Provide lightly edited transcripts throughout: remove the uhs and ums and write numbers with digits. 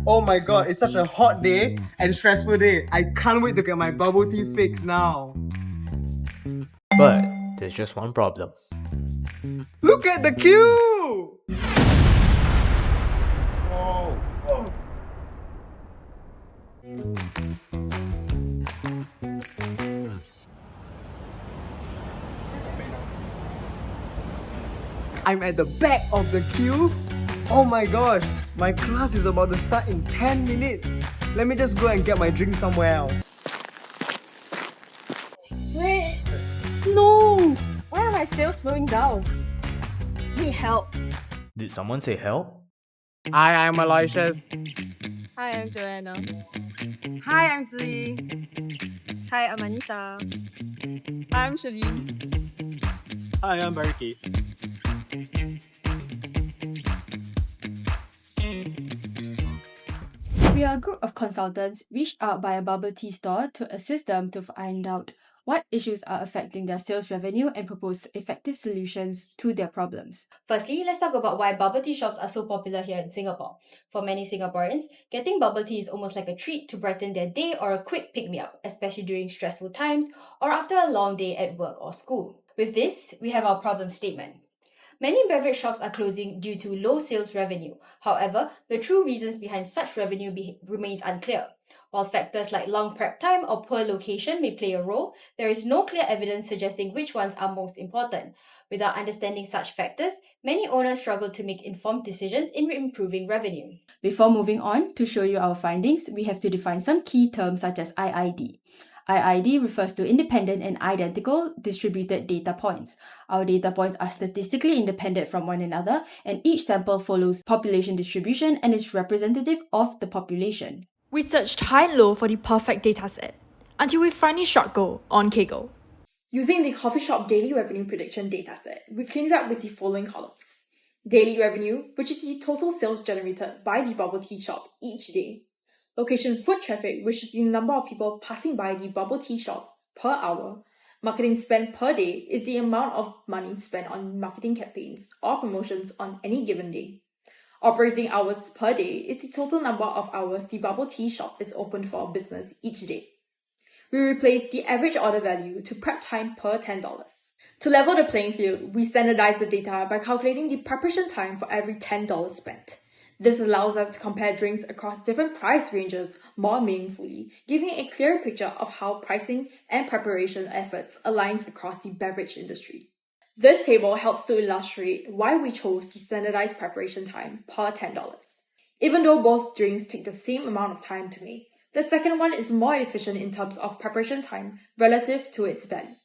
Oh my god, it's such a hot day and stressful day. I can't wait to get my bubble tea fix now. But there's just one problem. Look at the queue! Oh. I'm at the back of the queue. Oh my gosh, my class is about to start in 10 minutes. Let me just go and get my drink somewhere else. Wait, no! Why are my sales slowing down? Need help. Did someone say help? Hi, I'm Aloysius. Hi, I'm Joanna. Hi, I'm Ziyi. Hi, I'm Anissa. I'm Shalene. Hi, I'm Barky. We are a group of consultants reached out by a bubble tea store to assist them to find out what issues are affecting their sales revenue and propose effective solutions to their problems. Firstly, let's talk about why bubble tea shops are so popular here in Singapore. For many Singaporeans, getting bubble tea is almost like a treat to brighten their day or a quick pick-me-up, especially during stressful times or after a long day at work or school. With this, we have our problem statement. Many beverage shops are closing due to low sales revenue. However, the true reasons behind such revenue remains unclear. While factors like long prep time or poor location may play a role, there is no clear evidence suggesting which ones are most important. Without understanding such factors, many owners struggle to make informed decisions in improving revenue. Before moving on to show you our findings, we have to define some key terms such as IID. IID refers to independent and identical distributed data points. Our data points are statistically independent from one another, and each sample follows population distribution and is representative of the population. We searched high and low for the perfect dataset, until we finally struck gold on Kaggle. Using the coffee shop daily revenue prediction dataset, we cleaned it up with the following columns. Daily revenue, which is the total sales generated by the bubble tea shop each day. Location foot traffic, which is the number of people passing by the bubble tea shop per hour. Marketing spend per day is the amount of money spent on marketing campaigns or promotions on any given day. Operating hours per day is the total number of hours the bubble tea shop is open for business each day. We replaced the average order value to prep time per $10. To level the playing field, we standardized the data by calculating the preparation time for every $10 spent. This allows us to compare drinks across different price ranges more meaningfully, giving a clearer picture of how pricing and preparation efforts aligns across the beverage industry. This table helps to illustrate why we chose the standardized preparation time per $10. Even though both drinks take the same amount of time to make, the second one is more efficient in terms of preparation time relative to its value.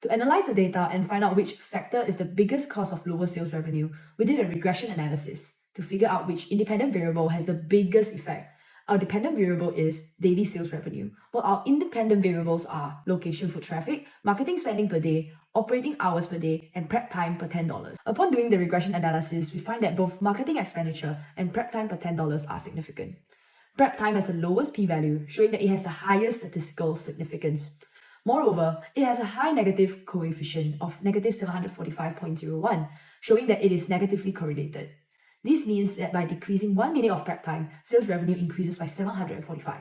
To analyze the data and find out which factor is the biggest cause of lower sales revenue, we did a regression analysis to figure out which independent variable has the biggest effect. Our dependent variable is daily sales revenue, while our independent variables are location foot traffic, marketing spending per day, operating hours per day, and prep time per $10. Upon doing the regression analysis, we find that both marketing expenditure and prep time per $10 are significant. Prep time has the lowest p-value, showing that it has the highest statistical significance. Moreover, it has a high negative coefficient of negative 745.01, showing that it is negatively correlated. This means that by decreasing 1 minute of prep time, sales revenue increases by 745.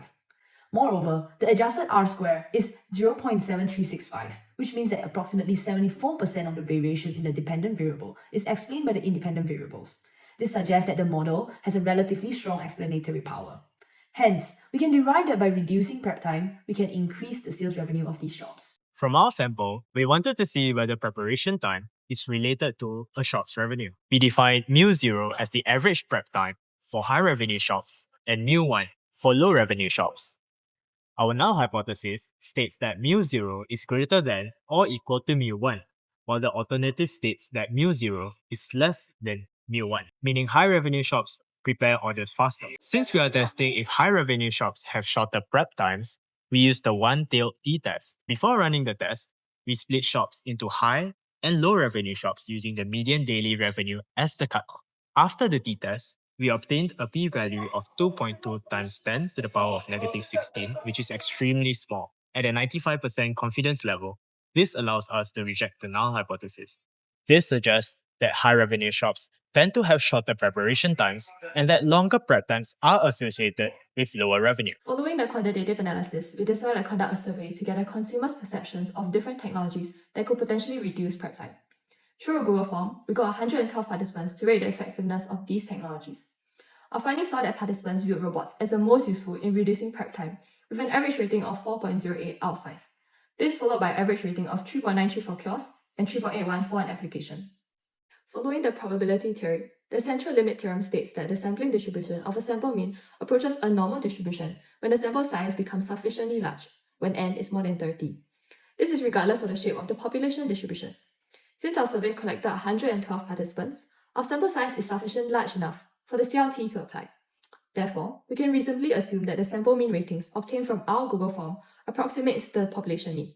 Moreover, the adjusted R-square is 0.7365, which means that approximately 74% of the variation in the dependent variable is explained by the independent variables. This suggests that the model has a relatively strong explanatory power. Hence, we can derive that by reducing prep time, we can increase the sales revenue of these shops. From our sample, we wanted to see whether preparation time is related to a shop's revenue. We defined mu0 as the average prep time for high revenue shops and mu1 for low revenue shops. Our null hypothesis states that mu0 is greater than or equal to mu1, while the alternative states that mu0 is less than mu1, meaning high revenue shops prepare orders faster. Since we are testing if high revenue shops have shorter prep times, we use the one-tailed t-test. Before running the test, we split shops into high and low revenue shops using the median daily revenue as the cutoff. After the t-test, we obtained a p-value of 2.2 times 10 to the power of negative 16, which is extremely small. At a 95% confidence level, this allows us to reject the null hypothesis. This suggests that high revenue shops tend to have shorter preparation times and that longer prep times are associated with lower revenue. Following the quantitative analysis, we decided to conduct a survey to gather consumers' perceptions of different technologies that could potentially reduce prep time. Through a Google form, we got 112 participants to rate the effectiveness of these technologies. Our findings saw that participants viewed robots as the most useful in reducing prep time, with an average rating of 4.08 out of 5. This followed by an average rating of 3.93 for kiosks and 3.81 for an application. Following the probability theory, the central limit theorem states that the sampling distribution of a sample mean approaches a normal distribution when the sample size becomes sufficiently large, when n is more than 30. This is regardless of the shape of the population distribution. Since our survey collected 112 participants, our sample size is sufficiently large enough for the CLT to apply. Therefore, we can reasonably assume that the sample mean ratings obtained from our Google form approximates the population mean.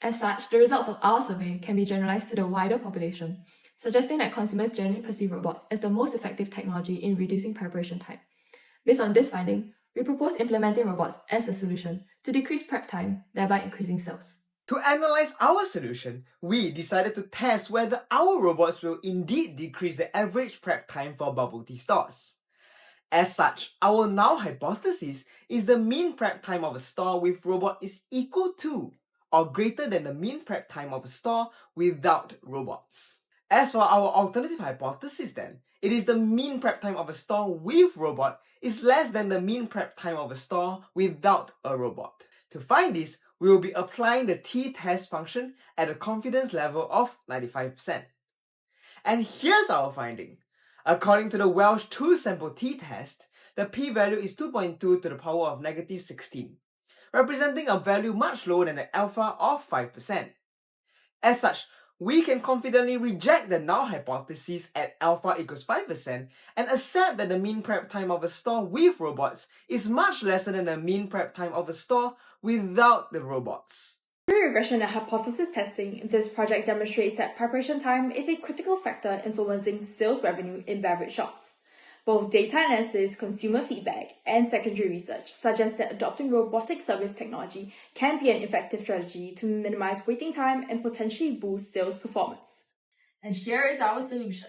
As such, the results of our survey can be generalized to the wider population, suggesting that consumers generally perceive robots as the most effective technology in reducing preparation time. Based on this finding, we propose implementing robots as a solution to decrease prep time, thereby increasing sales. To analyze our solution, we decided to test whether our robots will indeed decrease the average prep time for bubble tea stores. As such, our null hypothesis is the mean prep time of a store with robot is equal to or greater than the mean prep time of a store without robots. As for our alternative hypothesis then, it is the mean prep time of a store with robot is less than the mean prep time of a store without a robot. To find this, we will be applying the t-test function at a confidence level of 95%. And here's our finding. According to the Welsh 2-sample t-test, the p-value is 2.2 to the power of negative 16, representing a value much lower than the alpha of 5%. As such, we can confidently reject the null hypothesis at alpha equals 5% and accept that the mean prep time of a store with robots is much lesser than the mean prep time of a store without the robots. Through regression and hypothesis testing, this project demonstrates that preparation time is a critical factor influencing sales revenue in beverage shops. Both data analysis, consumer feedback, and secondary research suggest that adopting robotic service technology can be an effective strategy to minimize waiting time and potentially boost sales performance. And here is our solution.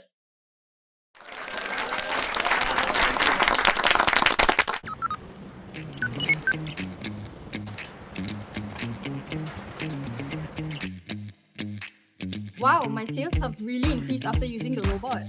Wow, my sales have really increased after using the robot.